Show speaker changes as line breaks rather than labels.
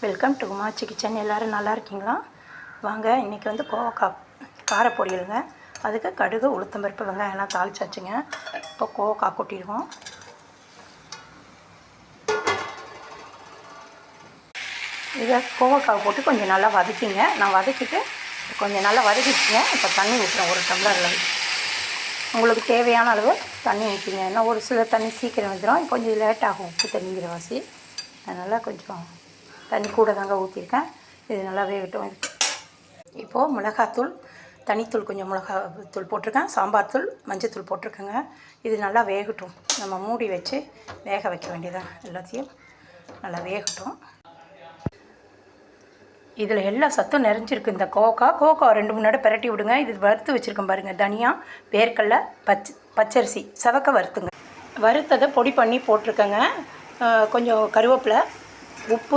Welcome to உமாச்சி kitchen. எல்லோரும் நல்லா இருக்கீங்களா? வாங்க, இன்றைக்கி வந்து கோவக்காய் கார பொரியலுங்க. அதுக்கு கடுகு, உளுத்தம்பருப்பு, வெங்காயம் எல்லாம் தாளிச்சாச்சுங்க. இப்போ கோவக்காய் கொட்டிடுவோம். இதை கோவக்காய் போட்டு கொஞ்சம் நல்லா வதக்கிங்க. நான் வதக்கிட்டு கொஞ்சம் நல்லா வதக்கிட்டுங்க. இப்போ தண்ணி ஊற்றுறேன், ஒரு டம்ளரில். உங்களுக்கு தேவையான அளவு தண்ணி ஊற்றிங்க. ஏன்னா ஒரு சில தண்ணி சீக்கிரம் வந்துடும், கொஞ்சம் லேட் ஆகும் உப்பு தண்ணிங்கிற வாசி. அதனால் கொஞ்சம் தண்ணி கூட தாங்க ஊற்றிருக்கேன். இது நல்லா வேகட்டும். இப்போது மிளகாத்தூள், தனித்தூள், கொஞ்சம் மிளகாத்தூள் போட்டிருக்கேன், சாம்பார் தூள், மஞ்சத்தூள் போட்டிருக்கேங்க. இது நல்லா வேகட்டும். நம்ம மூடி வச்சு வேக வைக்க வேண்டியதான். எல்லாத்தையும் நல்லா வேகட்டும். இதில் எல்லா சத்தும் நிறைஞ்சிருக்கு. இந்த கோவக்காய் 2-3 நேரம் பிரட்டி விடுங்க. இது வறுத்து வச்சுருக்கேன் பாருங்கள். தனியா, வேர்க்கடலை, பச்சரிசி சவக்க வறுத்துங்க. வறுத்ததை பொடி பண்ணி போட்டிருக்கேங்க. கொஞ்சம் கருவேப்பிலை, உப்பு,